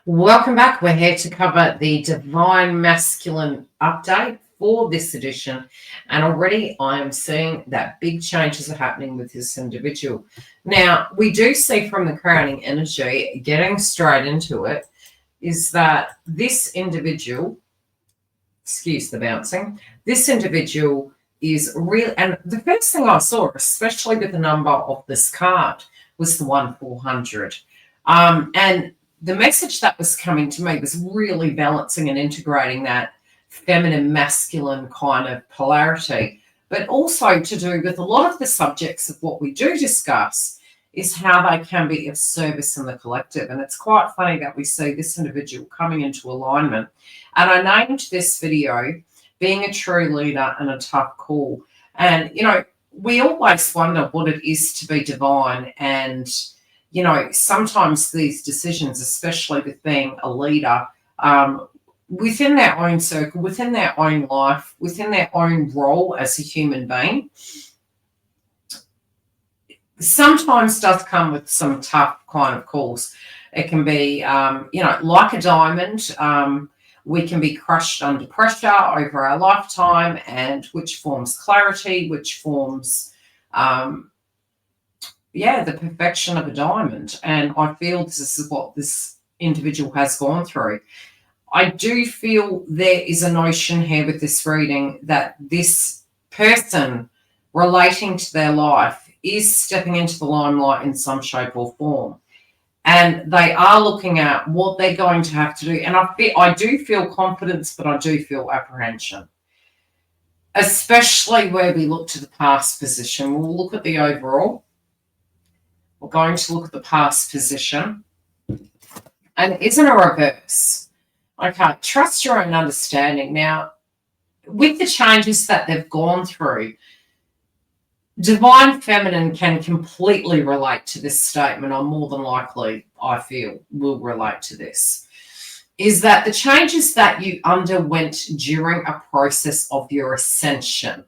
Welcome back. We're here to cover the Divine Masculine update for this edition. And already I am seeing that big changes are happening with this individual. Now, we do see from the crowning energy, getting straight into it, is that this individual, excuse the bouncing, this individual is real. And the first thing I saw, especially with the number of this card, was the 1-400. And the message that was coming to me was really balancing and integrating that feminine, masculine kind of polarity, but also to do with a lot of the subjects of what we do discuss is how they can be of service in the collective. And it's quite funny that we see this individual coming into alignment. And I named this video Being a True Leader and a Tough Call. And, you know, we always wonder what it is to be divine. And you know, sometimes these decisions, especially with being a leader, within their own circle, within their own life, within their own role as a human being, sometimes does come with some tough kind of calls. It can be, you know, like a diamond. We can be crushed under pressure over our lifetime, and which forms clarity, which forms the perfection of a diamond. And I feel this is what this individual has gone through. I do feel there is a notion here with this reading that this person relating to their life is stepping into the limelight in some shape or form. And they are looking at what they're going to have to do. And I do feel confidence, but I do feel apprehension. Especially where we look to the past position. We'll look at the overall. We're going to look at the past position. And isn't a reverse? Okay, trust your own understanding. Now, with the changes that they've gone through, Divine Feminine can completely relate to this statement, or more than likely, I feel, will relate to this. Is that the changes that you underwent during a process of your ascension,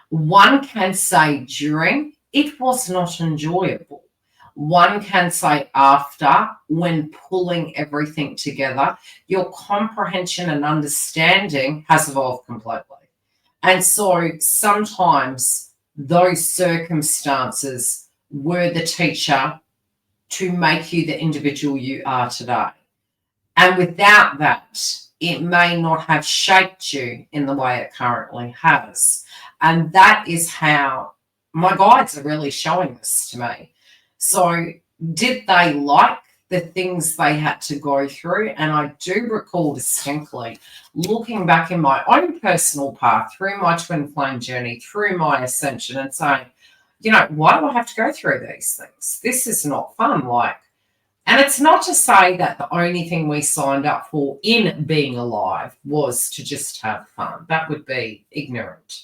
one can say during, it was not enjoyable. One can say after, when pulling everything together, your comprehension and understanding has evolved completely. And so sometimes those circumstances were the teacher to make you the individual you are today. And without that, it may not have shaped you in the way it currently has. And that is how my guides are really showing this to me. So did they like the things they had to go through? And I do recall distinctly looking back in my own personal path, through my twin flame journey, through my ascension, and saying, you know, why do I have to go through these things? This is not fun. And it's not to say that the only thing we signed up for in being alive was to just have fun. That would be ignorant.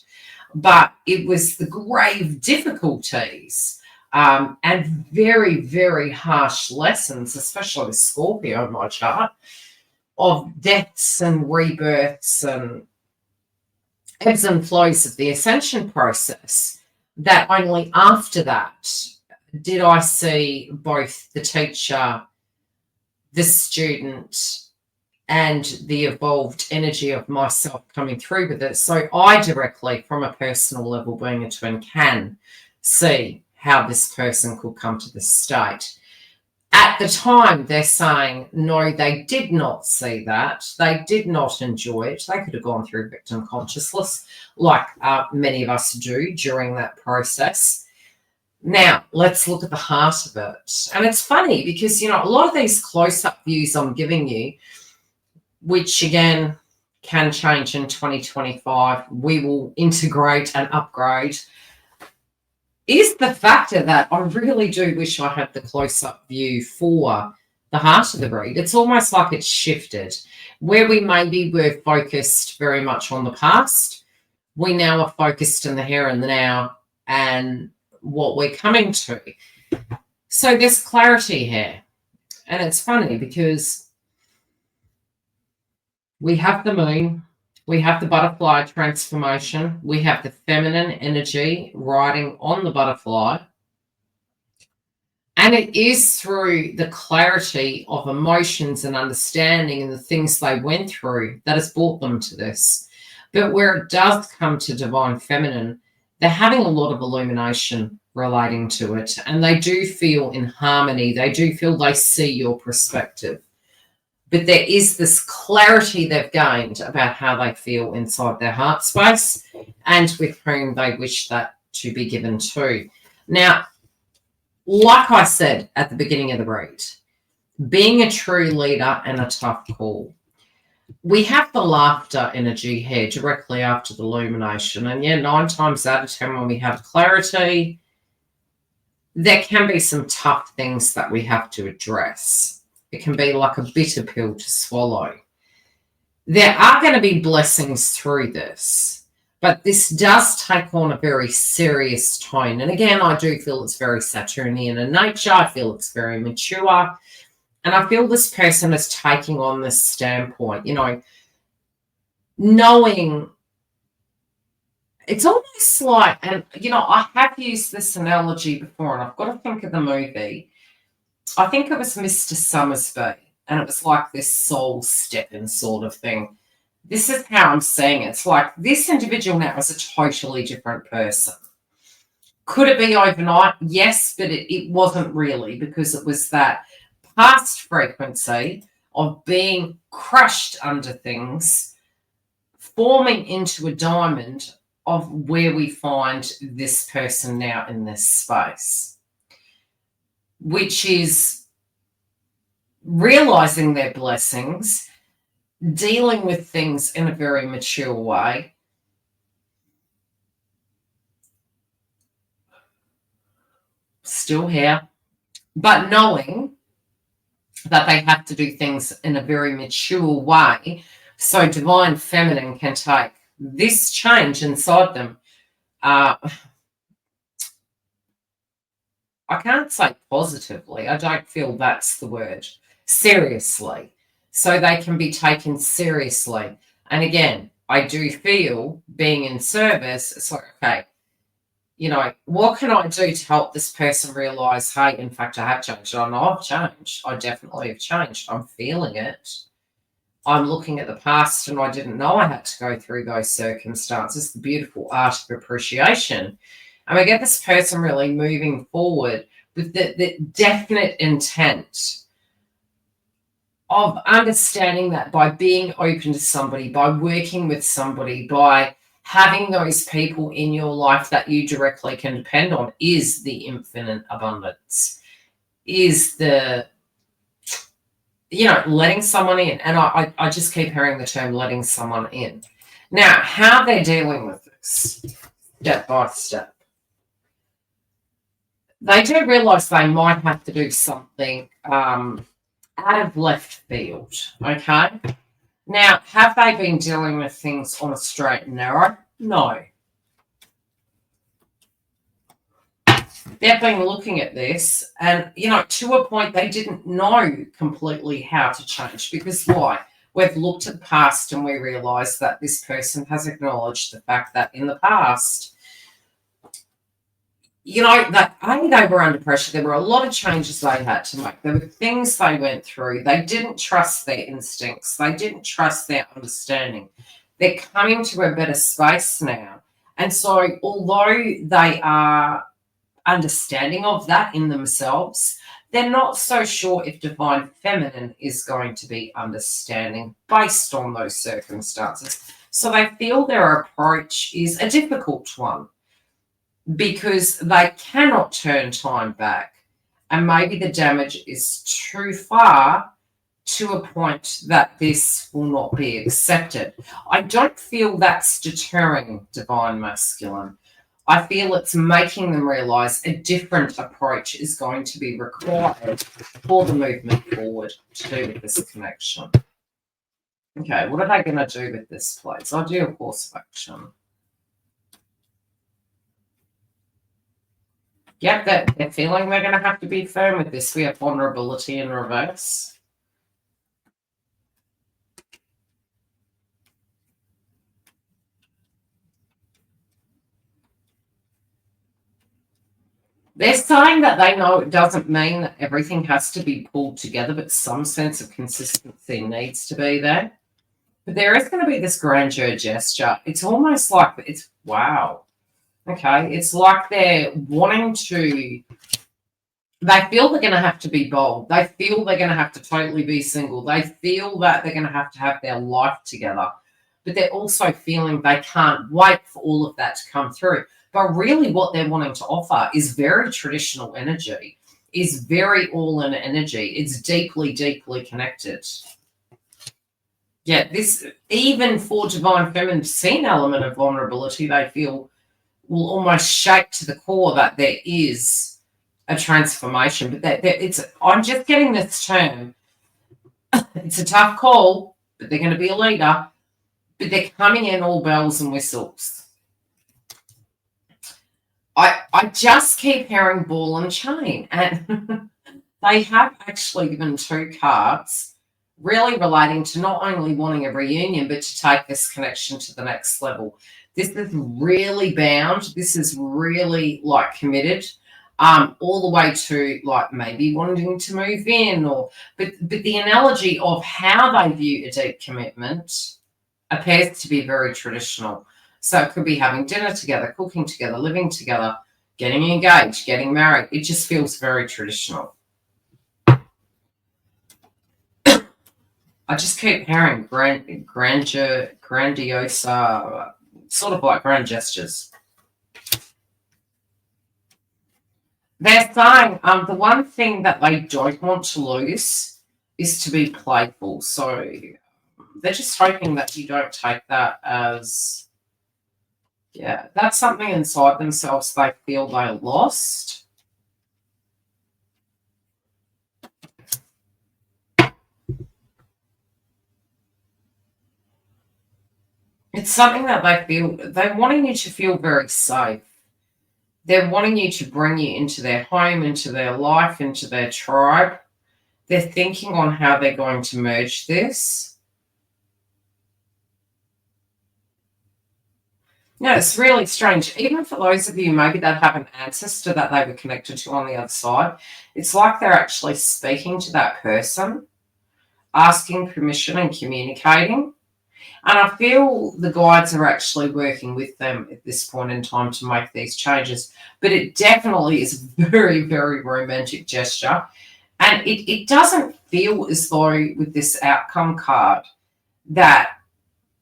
But it was the grave difficulties and very, very harsh lessons, especially with Scorpio in my chart, of deaths and rebirths and ebbs and flows of the ascension process, that only after that did I see both the teacher, the student, and the evolved energy of myself coming through with it. So I directly, from a personal level, being a twin, can see how this person could come to this state. At the time, they're saying, no, they did not see that. They did not enjoy it. They could have gone through victim consciousness like many of us do during that process. Now, let's look at the heart of it. And it's funny because, you know, a lot of these close-up views I'm giving you, which, again, can change in 2025, we will integrate and upgrade, is the factor that I really do wish I had the close-up view for the heart of the read. It's almost like it's shifted. Where we maybe were focused very much on the past, we now are focused in the here and the now and what we're coming to. So there's clarity here. And it's funny because we have the moon, we have the butterfly transformation, we have the feminine energy riding on the butterfly, And it is through the clarity of emotions and understanding and the things they went through that has brought them to this. But where it does come to divine feminine, they're having a lot of illumination relating to it. And they do feel in harmony. They do feel they see your perspective. But there is this clarity they've gained about how they feel inside their heart space and with whom they wish that to be given to. Now, like I said at the beginning of the read, being a true leader and a tough call. We have the laughter energy here directly after the illumination. And yeah, 9 times out of 10 when we have clarity, there can be some tough things that we have to address. It can be like a bitter pill to swallow. There are going to be blessings through this, but this does take on a very serious tone. And again, I do feel it's very Saturnian in nature. I feel it's very mature. And I feel this person is taking on this standpoint, knowing it's almost like, and, I have used this analogy before, and I've got to think of the movie. I think it was Mr. Summersby, and it was like this soul step-in sort of thing. This is how I'm seeing it. It's like this individual now is a totally different person. Could it be overnight? Yes, but it wasn't really, because it was that past frequency of being crushed under things, forming into a diamond of where we find this person now in this space, which is realizing their blessings, dealing with things in a very mature way, still here, but knowing that they have to do things in a very mature way so divine feminine can take this change inside them. I can't say positively. I don't feel that's the word. Seriously. So they can be taken seriously. And again, I do feel being in service, it's like, okay, what can I do to help this person realize, hey, in fact, I have changed. I know I've changed. I definitely have changed. I'm feeling it. I'm looking at the past and I didn't know I had to go through those circumstances. The beautiful art of appreciation. And we get this person really moving forward with the definite intent of understanding that by being open to somebody, by working with somebody, by having those people in your life that you directly can depend on is the infinite abundance, is the, letting someone in. And I just keep hearing the term letting someone in. Now, how they're dealing with this step by step. They do realize they might have to do something out of left field, okay? Now, have they been dealing with things on a straight and narrow? No. They've been looking at this and, to a point they didn't know completely how to change. Because why? We've looked at the past and we realised that this person has acknowledged the fact that in the past, that they were under pressure. There were a lot of changes they had to make. There were things they went through. They didn't trust their instincts. They didn't trust their understanding. They're coming to a better space now. And so although they are understanding of that in themselves, they're not so sure if divine feminine is going to be understanding based on those circumstances. So they feel their approach is a difficult one because they cannot turn time back, and maybe the damage is too far to a point that this will not be accepted. I don't feel that's deterring divine masculine. I feel it's making them realize a different approach is going to be required for the movement forward to do with this connection. Okay, what are they going to do with this, please? I'll do a course of action. Yep, they're feeling they're going to have to be firm with this. We have vulnerability in reverse. They're saying that they know it doesn't mean that everything has to be pulled together, but some sense of consistency needs to be there. But there is going to be this grandeur gesture. It's almost like it's wow. Okay. It's like they're wanting to, they feel they're going to have to be bold. They feel they're going to have to totally be single. They feel that they're going to have their life together. But they're also feeling they can't wait for all of that to come through. But really what they're wanting to offer is very traditional energy, is very all-in energy. It's deeply, deeply connected. Yeah, this, even for divine feminine, seen element of vulnerability, they feel will almost shake to the core that there is a transformation. But that it's, I'm just getting this term. It's a tough call, but they're going to be a leader. But they're coming in all bells and whistles. I just keep hearing ball and chain, and they have actually given 2 cards really relating to not only wanting a reunion, but to take this connection to the next level. This is really bound. This is really like committed, all the way to like maybe wanting to move in, but the analogy of how they view a deep commitment appears to be very traditional. So it could be having dinner together, cooking together, living together, getting engaged, getting married. It just feels very traditional. I just keep hearing grandeur, grandiose, sort of like grand gestures. They're saying the one thing that they don't want to lose is to be playful. So they're just hoping that you don't take that as, yeah, that's something inside themselves they feel they lost. It's something that they feel, they're wanting you to feel very safe. They're wanting you to bring you into their home, into their life, into their tribe. They're thinking on how they're going to merge this. Yeah, it's really strange. Even for those of you maybe that have an ancestor that they were connected to on the other side, it's like they're actually speaking to that person, asking permission and communicating. And I feel the guides are actually working with them at this point in time to make these changes. But it definitely is a very, very romantic gesture. And it doesn't feel as though with this outcome card that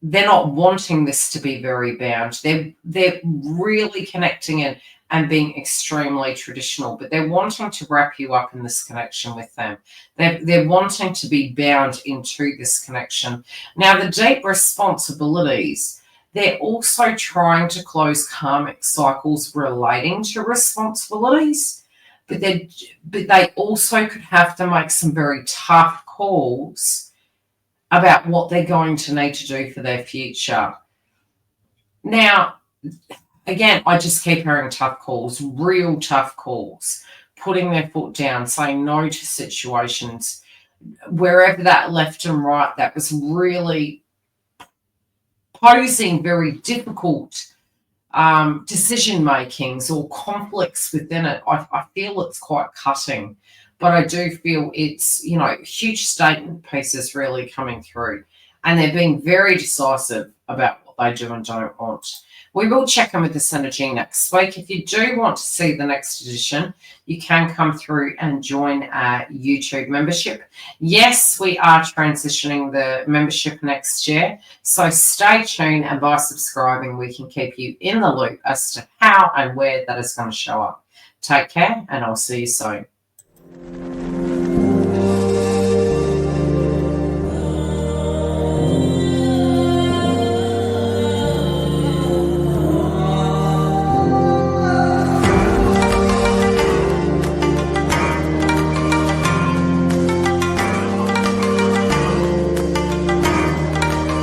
they're not wanting this to be very bound. They're really connecting in and being extremely traditional, but they're wanting to wrap you up in this connection with them. They're wanting to be bound into this connection. Now, the deep responsibilities, they're also trying to close karmic cycles relating to responsibilities, but they also could have to make some very tough calls about what they're going to need to do for their future. Now, again, I just keep hearing tough calls, real tough calls, putting their foot down, saying no to situations, wherever that left and right, that was really posing very difficult decision makings or conflicts within it. I feel it's quite cutting. But I do feel it's, huge statement pieces really coming through. And they're being very decisive about what they do and don't want. We will check in with this energy next week. If you do want to see the next edition, you can come through and join our YouTube membership. Yes, we are transitioning the membership next year. So stay tuned, and by subscribing, we can keep you in the loop as to how and where that is going to show up. Take care, and I'll see you soon.